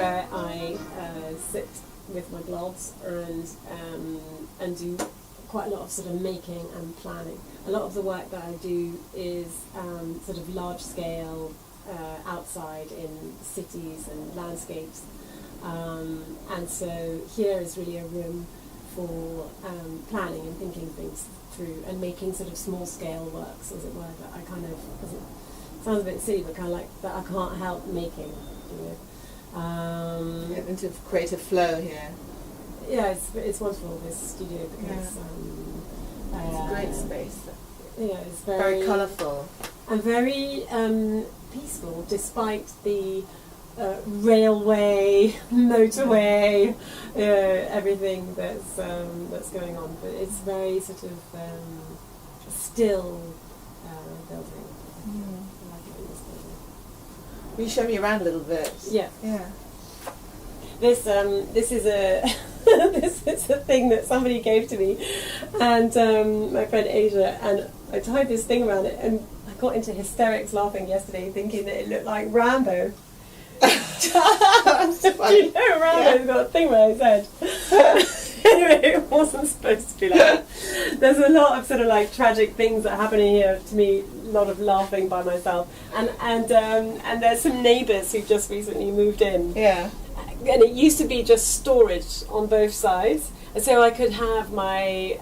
where I sit with my gloves and do quite a lot of sort of making and planning. A lot of the work that I do is sort of large scale, outside in cities and landscapes. And so here is really a room for planning and thinking things through and making sort of small scale works, as it were, that I kind of, it sounds a bit silly, but kind of like that I can't help making, you know. Get into creative flow here. Yeah, it's wonderful, this studio, because it's a great space. Yeah, it's very colourful and very peaceful, despite the railway, motorway, everything that's going on. But it's very sort of still building. I like it in this building. Will you show me around a little bit? Yeah. Yeah. This is a this is a thing that somebody gave to me, and my friend Asia, and I tied this thing around it, and I got into hysterics laughing yesterday, thinking that it looked like Rambo. You know, Rambo's got a thing where his head. Anyway, it wasn't supposed to be like that. There's a lot of sort of like tragic things that happen in here to me. A lot of laughing by myself, and there's some neighbours who just recently moved in. Yeah. And it used to be just storage on both sides, and so I could have my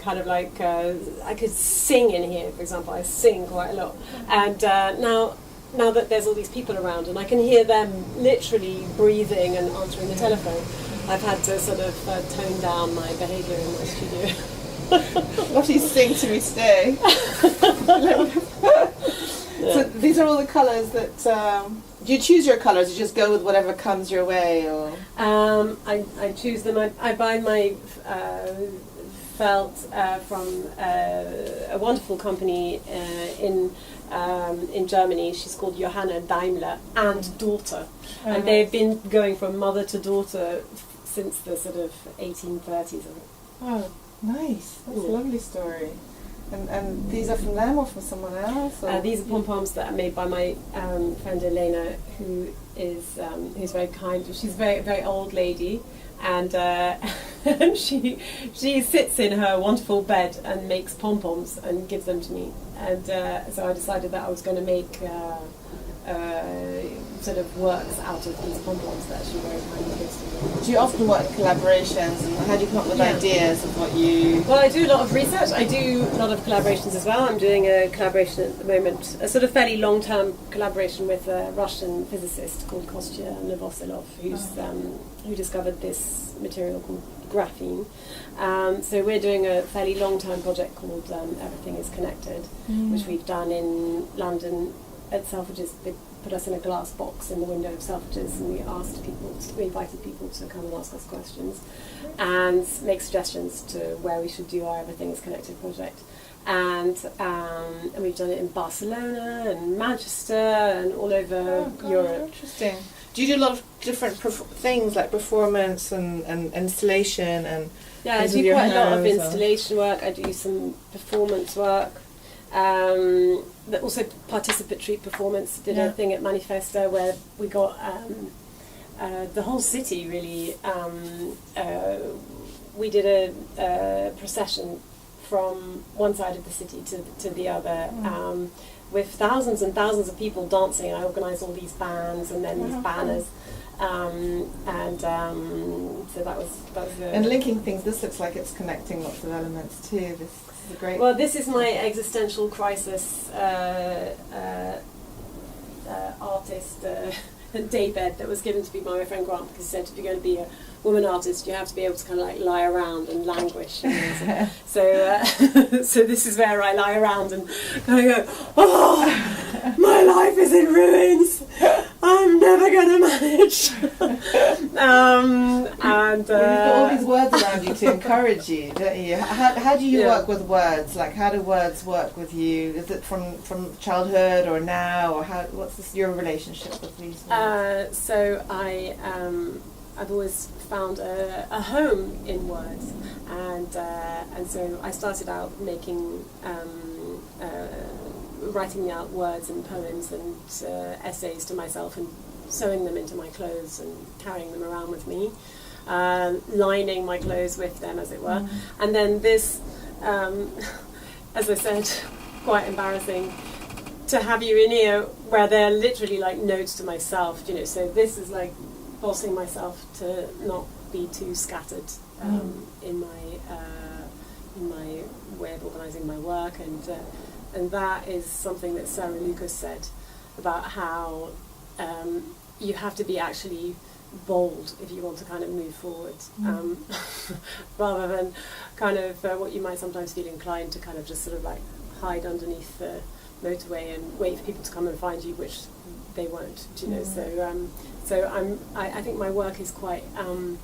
kind of like I could sing in here, for example. I sing quite a lot, and now that there's all these people around and I can hear them literally breathing and answering the telephone, I've had to sort of tone down my behaviour in my studio. What do you sing to me today? So these are all the colours that. Do you choose your colours? You just go with whatever comes your way, or? I choose them. I buy my felt from a wonderful company in Germany. She's called Johanna Daimler and Daughter, and they've been going from mother to daughter since the sort of 1830s. I think. Oh, nice! That's a lovely story. And these are from them or from someone else? Or? These are pom-poms that are made by my friend Elena, who's very kind. She's a very, very old lady, and and she sits in her wonderful bed and makes pom-poms and gives them to me. And so I decided that I was going to make sort of works out of these pom-poms that she very kindly gives to me. Do you often work collaborations, and how do you come up with ideas of what you... Well, I do a lot of research. I do a lot of collaborations as well. I'm doing a collaboration at the moment, a sort of fairly long-term collaboration with a Russian physicist called Kostya Novoselov, who discovered this material called graphene. So we're doing a fairly long-term project called Everything is Connected, which we've done in London at Selfridges. They put us in a glass box in the window of Selfridges, and we invited people to come and ask us questions and make suggestions to where we should do our Everything is Connected project. And we've done it in Barcelona and Manchester and all over Europe. Interesting. Do you do a lot of different things like performance and installation and? Yeah, I do quite a lot of installation work. I do some performance work. Also participatory performance. Did a thing at Manifesta where we got the whole city really. We did a procession from one side of the city to the other, with thousands and thousands of people dancing. I organised all these bands and then these banners, so that was. And linking things. This looks like it's connecting lots of elements too. This is a great. Well, this is my existential crisis artist daybed that was given to me by my friend Grant, because he said if you're going to be a woman artist, you have to be able to kind of like lie around and languish. So this is where I lie around and kind of go, oh, my life is in ruins. I'm never going to manage. You've got all these words around you to encourage you, don't you? How do you work with words? Like, how do words work with you? Is it from childhood or now, or what's your relationship with these words? So I've always found a home in words, and so I started out making writing out words and poems and essays to myself and sewing them into my clothes and carrying them around with me, lining my clothes with them, as it were. And then this, as I said, quite embarrassing to have you in here, where they're literally like notes to myself, you know. So this is like bossing myself to not be too scattered in my way of organising my work, and that is something that Sarah Lucas said about how you have to be actually bold if you want to kind of move forward, rather than kind of what you might sometimes feel inclined to kind of just sort of like hide underneath the motorway and wait for people to come and find you, which they won't, you know. So I think my work is quite I'm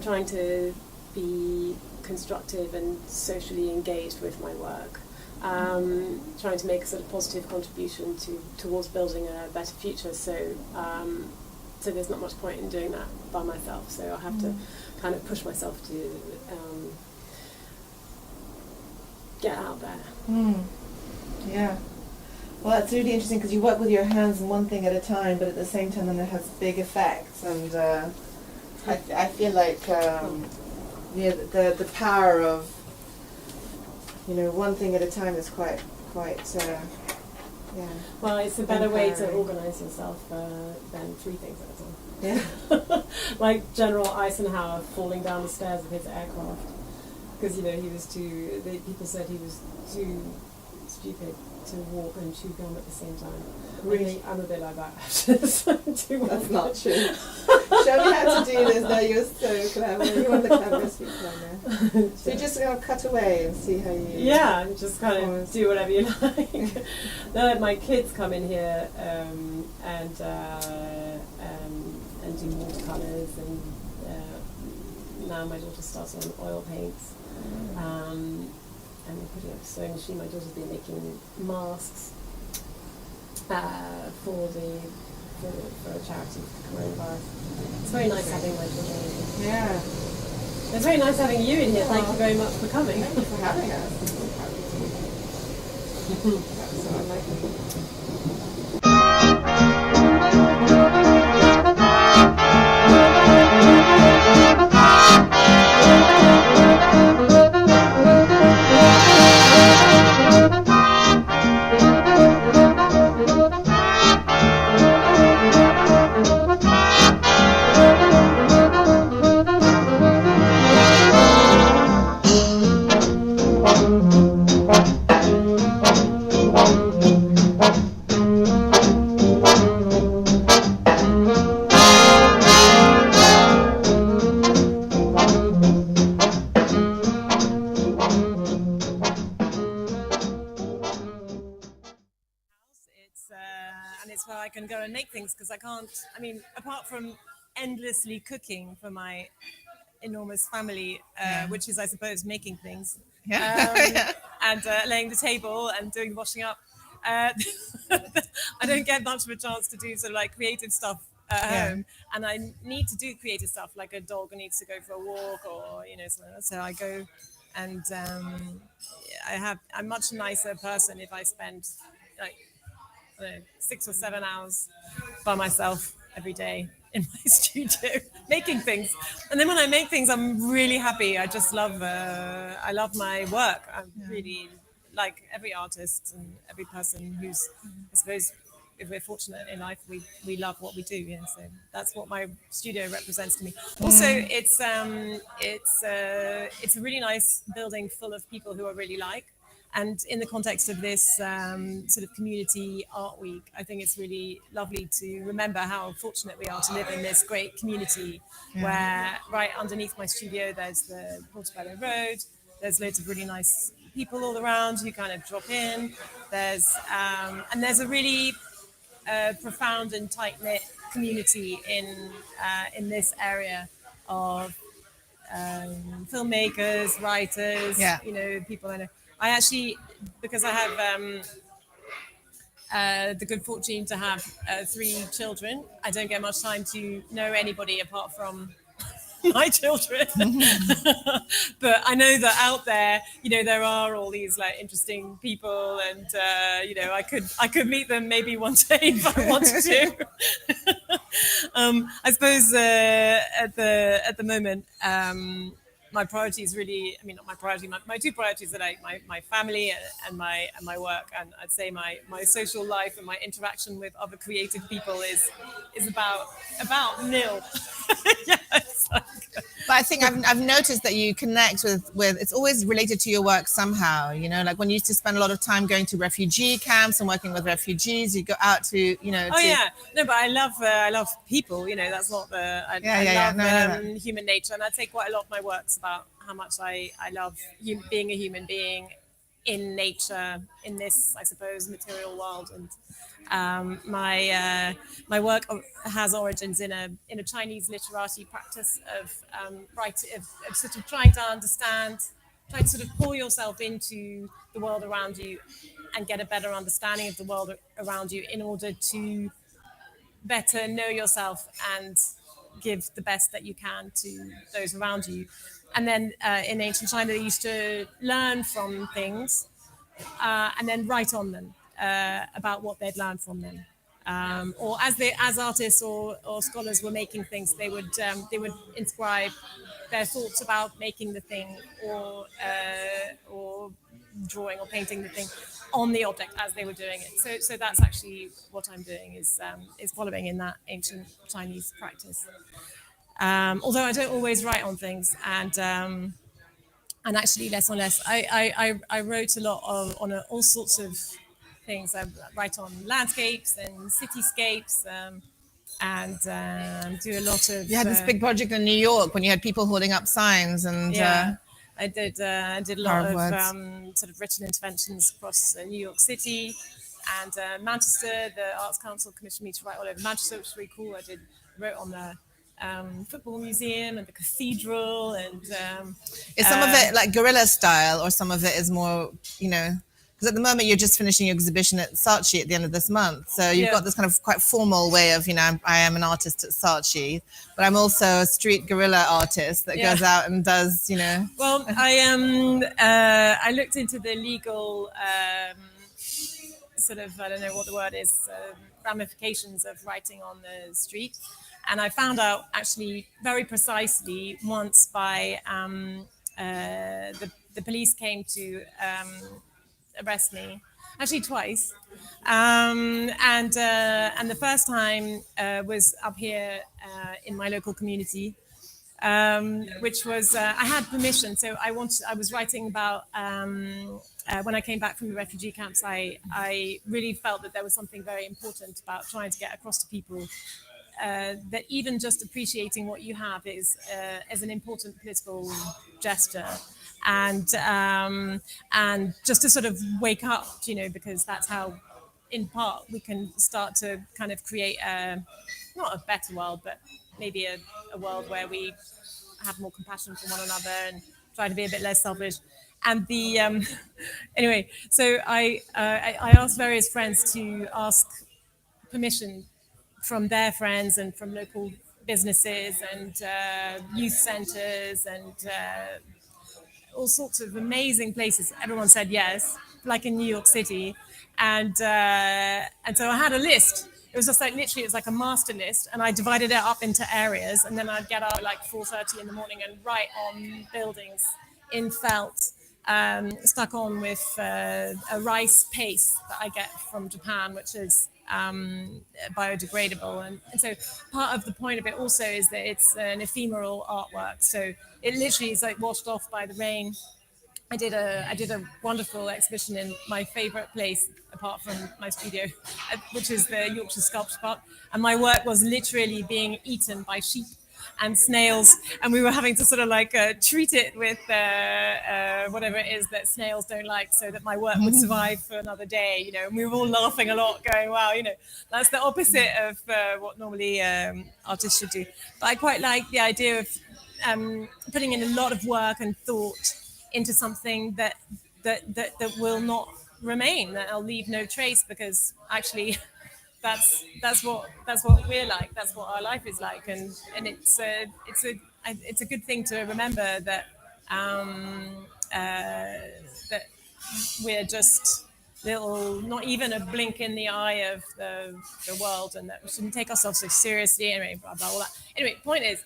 trying to be constructive and socially engaged with my work, trying to make a sort of positive contribution towards building a better future. So there's not much point in doing that by myself. So I have to kind of push myself to get out there. Yeah. Well, that's really interesting because you work with your hands one thing at a time, but at the same time, then it has big effects. And I feel like the power of, you know, one thing at a time is quite yeah. Well, it's a better way to organise yourself than three things at a time. Yeah. Like General Eisenhower falling down the stairs of his aircraft because, you know, people said he was too stupid to walk and chew gum at the same time. Really, I'm a bit like that. That's not true. Show me how to do this. No, you're so clever. You're one of the cleverest people I know. So you're just going to cut away and see how you... Yeah, just kind of do whatever you like. My kids come in here and do watercolours, and now my daughter starts on oil paints. And we're putting up a sewing machine. My daughter's been making masks for a charity for coronavirus. It's very nice having my children in here. Yeah. It's very nice having you in here. Thank you very much for coming. Thank you for having us. That's so unlikely. I can go and make things, because I can't, I mean, apart from endlessly cooking for my enormous family, which is, I suppose, making things, and laying the table and doing washing up, I don't get much of a chance to do sort of like creative stuff at home, and I need to do creative stuff, like a dog needs to go for a walk, or, you know, something like that. So I go and I'm a much nicer person if I spend like 6 or 7 hours by myself every day in my studio making things. And then when I make things, I'm really happy. I just love I love my work. I'm really, like every artist and every person who's, I suppose, if we're fortunate in life, we love what we do. Yeah, so that's what my studio represents to me. Also, it's a really nice building full of people who I really like. And in the context of this sort of community art week, I think it's really lovely to remember how fortunate we are to live in this great community where right underneath my studio, there's the Portobello Road. There's loads of really nice people all around who kind of drop in. There's a really profound and tight-knit community in this area of filmmakers, writers, you know, people I know. I actually, because I have the good fortune to have 3 children, I don't get much time to know anybody apart from my children. But I know that out there, you know, there are all these like interesting people, and you know, I could meet them maybe one day if I wanted to. I suppose at the moment, my priority is really, I mean, not my priority, my two priorities are like my family and my work. And I'd say my social life and my interaction with other creative people is about nil. Yeah, it's like, But I think I've noticed that you connect with it's always related to your work somehow, you know, like when you used to spend a lot of time going to refugee camps and working with refugees, you go out to, you know, oh to, yeah, no, but I love people. You know, that's not the. I love No, no, no. human nature, and I'd say quite a lot of my work's about how much I love being a human being in nature in this, I suppose, material world. And my work has origins in a Chinese literati practice of of sort of trying to understand, trying to sort of pour yourself into the world around you and get a better understanding of the world around you in order to better know yourself and give the best that you can to those around you. And then in ancient China, they used to learn from things and then write on them about what they'd learned from them. Or as artists or scholars were making things, they would inscribe their thoughts about making the thing or drawing or painting the thing on the object as they were doing it. So that's actually what I'm doing is following in that ancient Chinese practice. Although I don't always write on things, and actually less and less. I wrote a lot on all sorts of things. I write on landscapes and cityscapes, and do a lot of. You had this big project in New York when you had people holding up signs and yeah. I did a lot of words. sort of written interventions across New York City and Manchester. The Arts Council commissioned me to write all over Manchester, which was really cool. Wrote on the football museum and the cathedral, and is some of it like guerrilla style or some of it is more, you know, because at the moment you're just finishing your exhibition at Saatchi at the end of this month, so you've got this kind of quite formal way of, you know, I am an artist at Saatchi, but I'm also a street guerrilla artist that goes out and does, you know. Well, I looked into the legal sort of, I don't know what the word is, ramifications of writing on the street. And I found out actually very precisely once by the police came to arrest me, actually twice. And the first time was up here in my local community, which was I had permission. So I was writing about when I came back from the refugee camps. I really felt that there was something very important about trying to get across to people that even just appreciating what you have is an important political gesture, and just to sort of wake up, you know, because that's how, in part, we can start to kind of create not a better world, but maybe a world where we have more compassion for one another and try to be a bit less selfish. And the anyway, so I asked various friends to ask permission from their friends and from local businesses and youth centres and all sorts of amazing places. Everyone said yes, like in New York City, and so I had a list. It was just like literally, it was like a master list, and I divided it up into areas, and then I'd get up at like 4:30 in the morning and write on buildings in felt, stuck on with a rice paste that I get from Japan, which is biodegradable, and so part of the point of it also is that it's an ephemeral artwork, so it literally is like washed off by the rain. I did a wonderful exhibition in my favourite place apart from my studio, which is the Yorkshire Sculpture Park, and my work was literally being eaten by sheep and snails, and we were having to sort of like treat it with whatever it is that snails don't like, so that my work would survive for another day, you know. And we were all laughing a lot, going, "Wow, you know, that's the opposite of what normally artists should do." But I quite like the idea of putting in a lot of work and thought into something that will not remain, that'll leave no trace, because actually that's what we're like. That's what our life is like, and it's a good thing to remember that that we're just little, not even a blink in the eye of the world, and that we shouldn't take ourselves so seriously. Anyway, blah, blah, all that. Anyway, point is,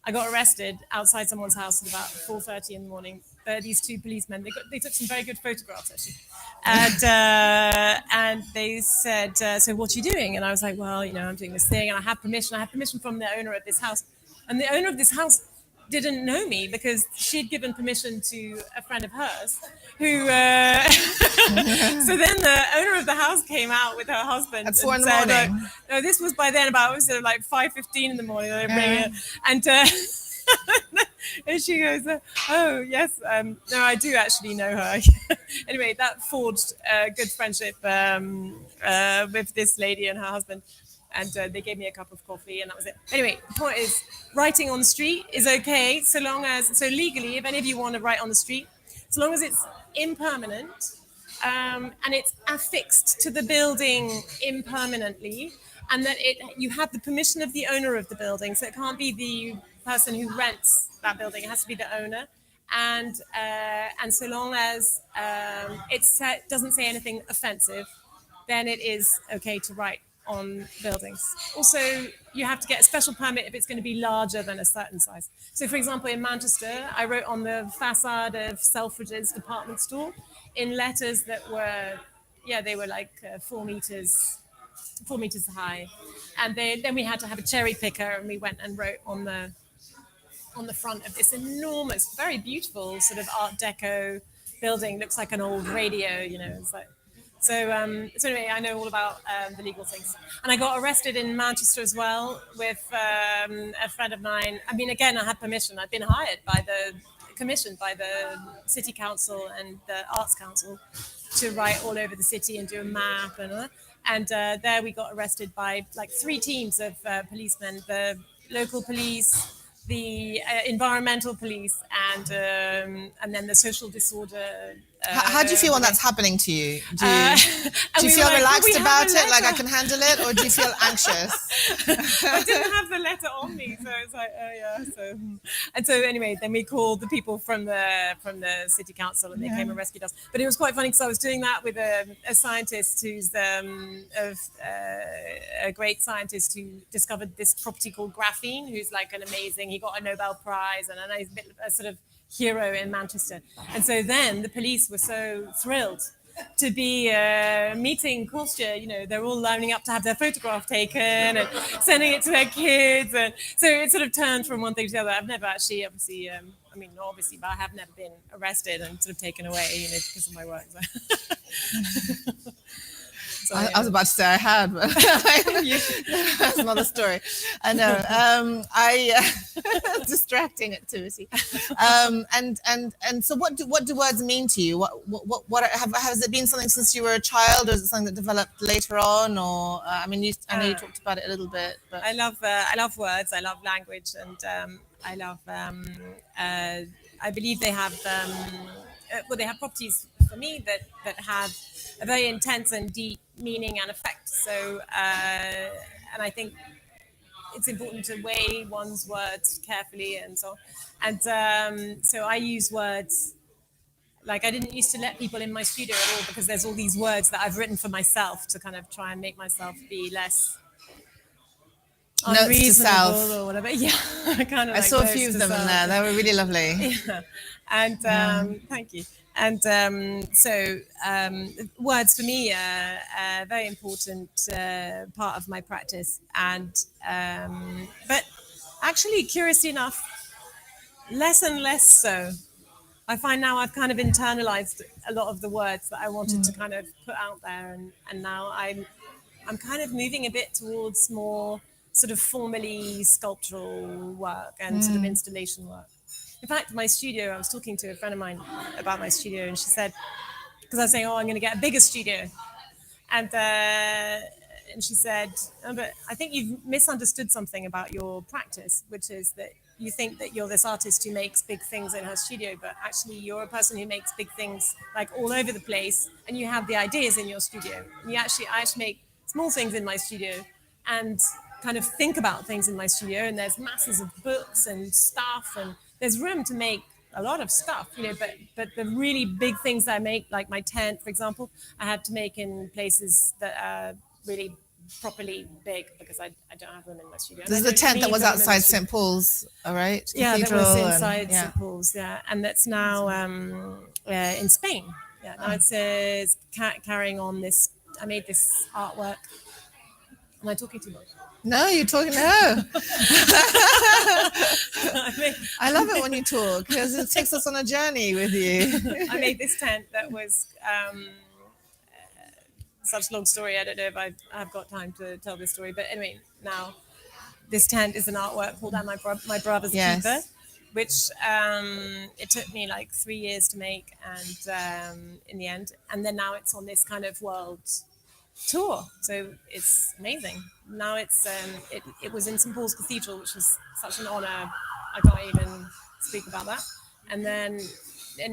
I got arrested outside someone's house at about 4:30 in the morning. These two policemen, they took some very good photographs, actually. And they said, so what are you doing? And I was like, well, I'm doing this thing, and I have permission. I have permission from the owner of this house. And the owner of this house didn't know me because she'd given permission to a friend of hers who so then the owner of the house came out with her husband at 4 in the said, morning. no, this was by then about like 5:15 in the morning. And and she goes, oh yes, no, I do actually know her. Anyway, that forged a good friendship with this lady and her husband. And they gave me a cup of coffee, and that was it. Anyway, the point is, writing on the street is okay, so legally, if any of you want to write on the street, so long as it's impermanent and it's affixed to the building impermanently, and that you have the permission of the owner of the building, so it can't be the person who rents that building; it has to be the owner. And so long as it doesn't say anything offensive, then it is okay to write on buildings. Also, you have to get a special permit if it's going to be larger than a certain size. So, for example, in Manchester, I wrote on the facade of Selfridge's department store in letters that were, they were like 4 meters high, and then we had to have a cherry picker, and we went and wrote on the front of this enormous, very beautiful sort of Art Deco building. Looks like an old radio, It's like. So anyway, I know all about the legal things. And I got arrested in Manchester as well with a friend of mine. I mean, again, I had permission. I'd been commissioned by the City Council and the Arts Council to write all over the city and do a map and all that. And there we got arrested by like 3 teams of policemen, the local police, the environmental police, and then the social disorder. How do you feel when that's happening to you? Do you feel relaxed about it, like I can handle it, or do you feel anxious? I didn't have the letter on me, so it's like, oh yeah. So anyway, then we called the people from the city council, and they came and rescued us. But it was quite funny because I was doing that with a scientist who's a great scientist who discovered this property called graphene, who's like an amazing. He got a Nobel Prize and a sort of hero in Manchester. And so then the police were so thrilled to be meeting Kostya. They're all lining up to have their photograph taken and sending it to their kids. And so it sort of turned from one thing to the other. I've never actually, obviously, not obviously, but I have never been arrested and sort of taken away, because of my work. So. So, I was about to say I had, but that's another story. I know. Distracting activity. And so, what do words mean to you? What has it been something since you were a child, or is it something that developed later on? Or I know you talked about it a little bit. But I love words. I love language, and I love. I believe they have. They have properties for me that have a very intense and deep meaning and effect. So, and I think it's important to weigh one's words carefully and so on. And so I use words, like I didn't used to let people in my studio at all, because there's all these words that I've written for myself to kind of try and make myself be less unreasonable or whatever. Yeah, I saw a few of them in there. They were really lovely. Yeah. And thank you. And so words for me are a very important part of my practice. And but actually, curiously enough, less and less so. I find now I've kind of internalized a lot of the words that I wanted to kind of put out there, and now I'm kind of moving a bit towards more sort of formally sculptural work and sort of installation work. In fact, my studio, I was talking to a friend of mine about my studio, and she said, because I was saying, I'm going to get a bigger studio. And she said, but I think you've misunderstood something about your practice, which is that you think that you're this artist who makes big things in her studio, but actually you're a person who makes big things like all over the place, and you have the ideas in your studio. And I actually make small things in my studio and kind of think about things in my studio, and there's masses of books and stuff, and there's room to make a lot of stuff, but the really big things that I make, like my tent, for example, I had to make in places that are really properly big because I don't have them in my studio. This is the tent that was outside St. Paul's, all right? Yeah, that Cathedral was inside yeah. St. Paul's, yeah. And that's now in Spain. Yeah, now it's carrying on this. I made this artwork. Am I talking too much? No, you're talking. No. I love it when you talk because it takes us on a journey with you. I made this tent that was such a long story. I don't know if I've got time to tell this story, but anyway, now this tent is an artwork called My Brother's Keeper, which it took me like 3 years to make, and in the end, and then now it's on this kind of world tour, so it's amazing. Now it's it was in St. Paul's Cathedral, which was such an honor. I can't even speak about that. And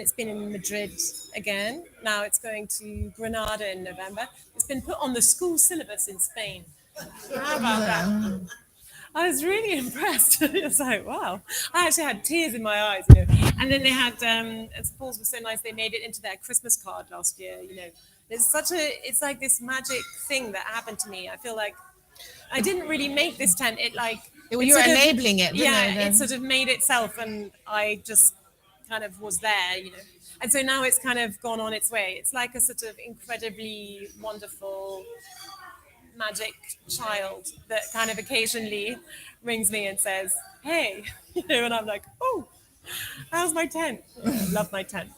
it's been in Madrid again. Now it's going to Granada in November. It's been put on the school syllabus in Spain. How about that? I was really impressed. It's like, wow. I actually had tears in my eyes, And then they had, St. Paul's was so nice, they made it into their Christmas card last year, It's like this magic thing that happened to me. I feel like I didn't really make this tent. You were enabling it, didn't it sort of made itself, and I just kind of was there, And so now it's kind of gone on its way. It's like a sort of incredibly wonderful magic child that kind of occasionally rings me and says, "Hey," and I'm like, "Oh, how's my tent?" I love my tent.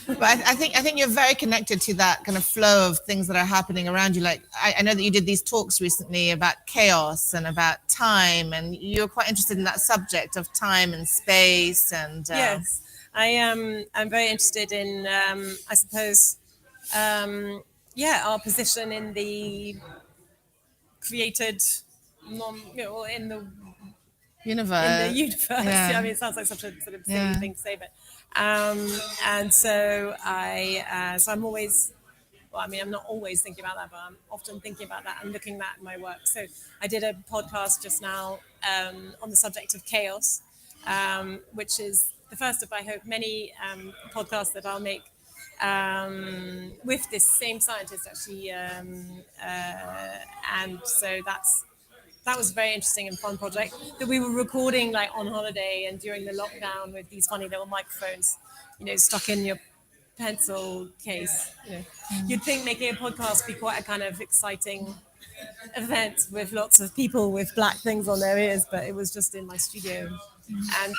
But I think you're very connected to that kind of flow of things that are happening around you. Like I know that you did these talks recently about chaos and about time, and you're quite interested in that subject of time and space. And yes, I'm very interested in, I suppose, our position in the created, in the universe. Yeah. I mean, it sounds like such a sort of silly thing to say, but and so I'm always, I'm not always thinking about that, but I'm often thinking about that and looking at that in my work. So I did a podcast just now on the subject of chaos, which is the first of, I hope, many podcasts that I'll make with this same scientist, actually. And so that was a very interesting and fun project that we were recording like on holiday and during the lockdown with these funny little microphones, stuck in your pencil case. You'd think making a podcast would be quite a kind of exciting event with lots of people with black things on their ears, but it was just in my studio and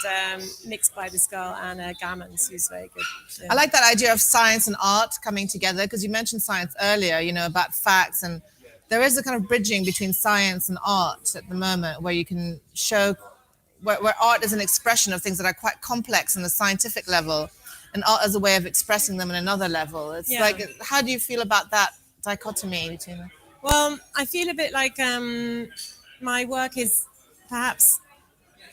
mixed by this girl, Anna Gammons, who's very good. I like that idea of science and art coming together, because you mentioned science earlier, about facts, and there is a kind of bridging between science and art at the moment where you can show where art is an expression of things that are quite complex on the scientific level, and art as a way of expressing them on another level. It's like, how do you feel about that dichotomy between them? Well, I feel a bit like my work is perhaps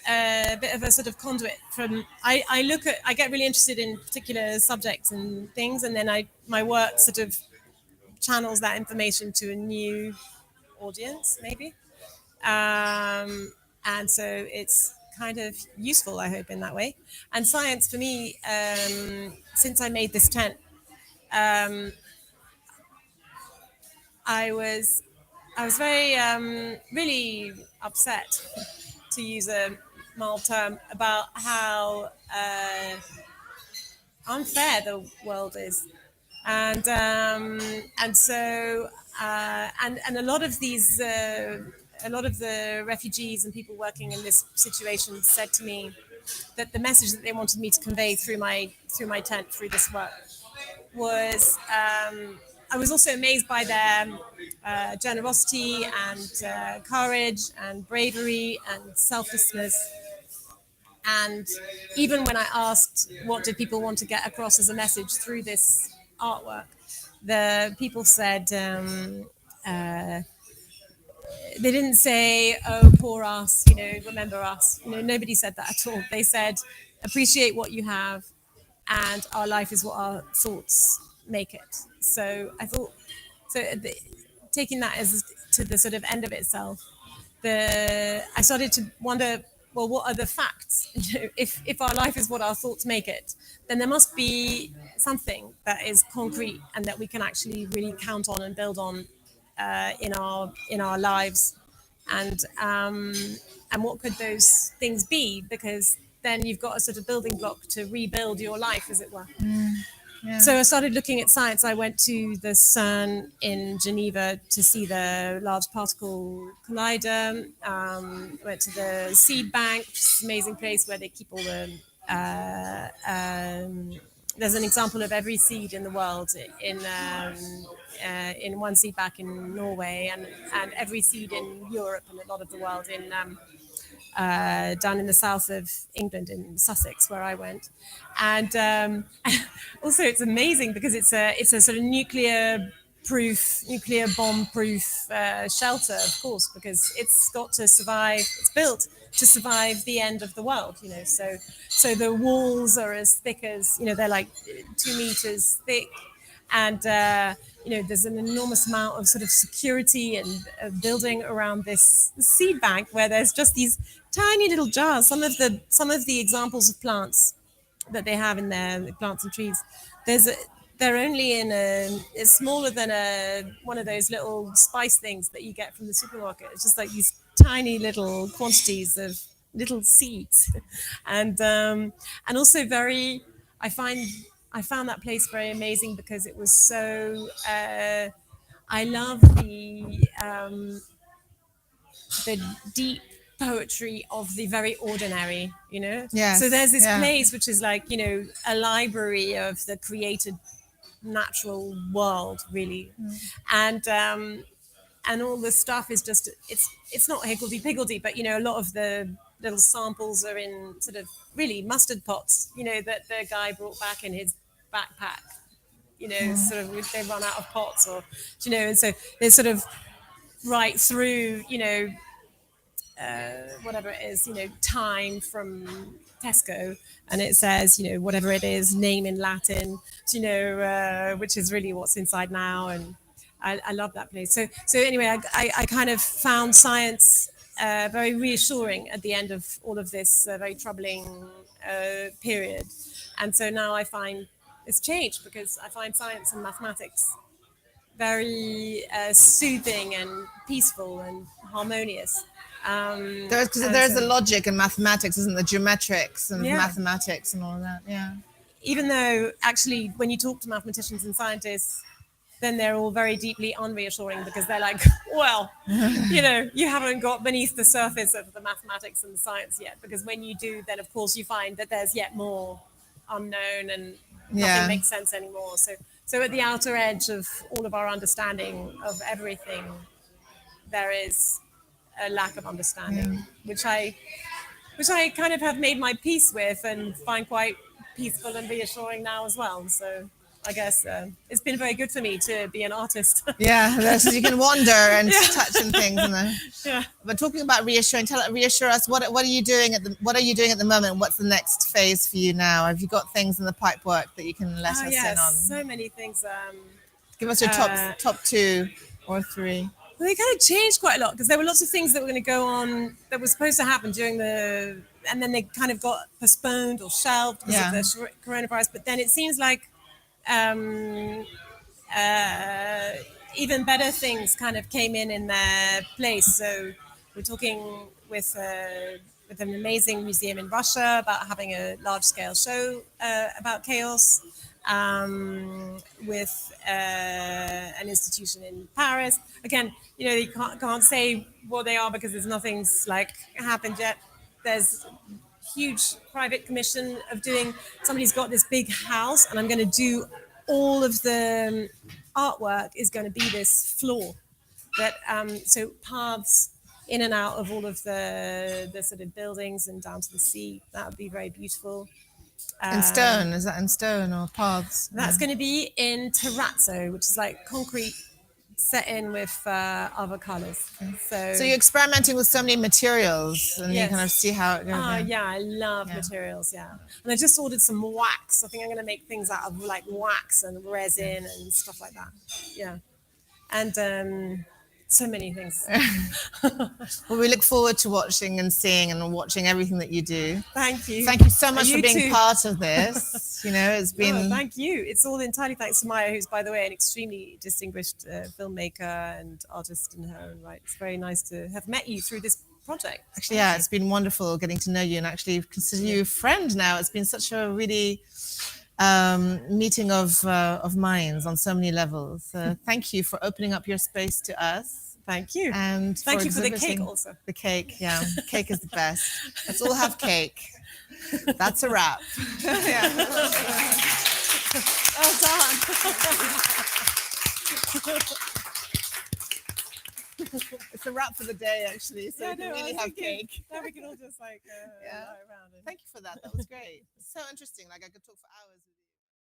a bit of a sort of conduit from. I get really interested in particular subjects and things, and then my work sort of channels that information to a new audience, maybe. And so it's kind of useful, I hope, in that way. And science for me, since I made this tent, I was very really upset, to use a mild term, about how unfair the world is, and so a lot of these a lot of the refugees and people working in this situation said to me that the message that they wanted me to convey through my tent, through this work, was I was also amazed by their generosity and courage and bravery and selflessness. And even when I asked what did people want to get across as a message through this artwork, the people said they didn't say, "Oh, poor us, remember us." Nobody said that at all. They said, "Appreciate what you have, and our life is what our thoughts make it." So I thought, taking that as to the sort of end of itself, I started to wonder well, what are the facts? If our life is what our thoughts make it, then there must be something that is concrete and that we can actually really count on and build on in our lives, and what could those things be? Because then you've got a sort of building block to rebuild your life, as it were. Yeah. So I started looking at science. I went to the CERN in Geneva to see the Large Particle Collider. Went to the seed bank, which is an amazing place where they keep all the. There's an example of every seed in the world in one seed bank in Norway, and every seed in Europe and a lot of the world in. Down in the south of England, in Sussex, where I went, and also it's amazing because it's a sort of nuclear bomb proof shelter, of course, because it's got to survive. It's built to survive the end of the world, So the walls are as thick as they're like 2 meters thick. And there's an enormous amount of sort of security and building around this seed bank where there's just these tiny little jars. Some of the examples of plants that they have in there, the plants and trees, they're only it's smaller than one of those little spice things that you get from the supermarket. It's just like these tiny little quantities of little seeds, and also very. I found that place very amazing because it was so. I love the deep poetry of the very ordinary, Yes, So there's this yeah. place which is like, a library of the created natural world, really. And all the stuff is just, it's not higgledy-piggledy, but, a lot of the little samples are in sort of really mustard pots, that the guy brought back in his backpack, sort of they run out of pots or, and so they're sort of right through, whatever it is, time from Tesco, and it says, whatever it is, name in Latin, which is really what's inside now. And I love that place. So anyway, I kind of found science very reassuring at the end of all of this very troubling period. And so now I find it's changed because I find science and mathematics very soothing and peaceful and harmonious. There's a logic in mathematics, isn't there? Geometrics and mathematics and all of that. Yeah. Even though actually, when you talk to mathematicians and scientists, then they're all very deeply unreassuring because they're like, well, you haven't got beneath the surface of the mathematics and the science yet. Because when you do, then of course you find that there's yet more unknown and nothing makes sense anymore. So at the outer edge of all of our understanding of everything, there is a lack of understanding, which I kind of have made my peace with and find quite peaceful and reassuring now as well. So I guess it's been very good for me to be an artist. Yeah, so you can wander and touch and things. But talking about reassuring, reassure us. What are you doing at the moment? What's the next phase for you now? Have you got things in the pipe work that you can let us in on? So many things. Give us your top 2 or 3. Well, they kind of changed quite a lot because there were lots of things that were going to go on that were supposed to happen and then they kind of got postponed or shelved because of the coronavirus. But then it seems like even better things kind of came in their place. So we're talking with an amazing museum in Russia about having a large-scale show about chaos. With an institution in Paris. Again, you can't say what they are because nothing's happened yet. There's huge private commission of somebody's got this big house and I'm going to do all of the artwork is going to be this floor that so paths in and out of all of the sort of buildings and down to the sea. That would be very beautiful. In stone? Is that in stone or paths? That's going to be in terrazzo, which is like concrete set in with other colours. So you're experimenting with so many materials and you kind of see how it goes. I love materials, And I just ordered some wax. I think I'm going to make things out of like wax and resin and stuff like that. Yeah. And So many things. Well, we look forward to watching and seeing and watching everything that you do. Thank you. Thank you so much You for being too. part of this. You know, it's been... No, thank you. It's all entirely thanks to Maya, who's, by the way, an extremely distinguished filmmaker and artist in her own right. It's very nice to have met you through this project. Actually, yeah, it's been wonderful getting to know you and actually consider you a friend now. It's been such a really meeting of minds on so many levels. Thank you for opening up your space to us. Thank you. And thank you for the cake also. The cake, yeah. Cake is the best. Let's all have cake. That's a wrap. Yeah. Well done. It's a wrap for the day, actually. So we can really have cake. Now we can all just lie around. Thank you for that. That was great. So interesting. Like I could talk for hours with you.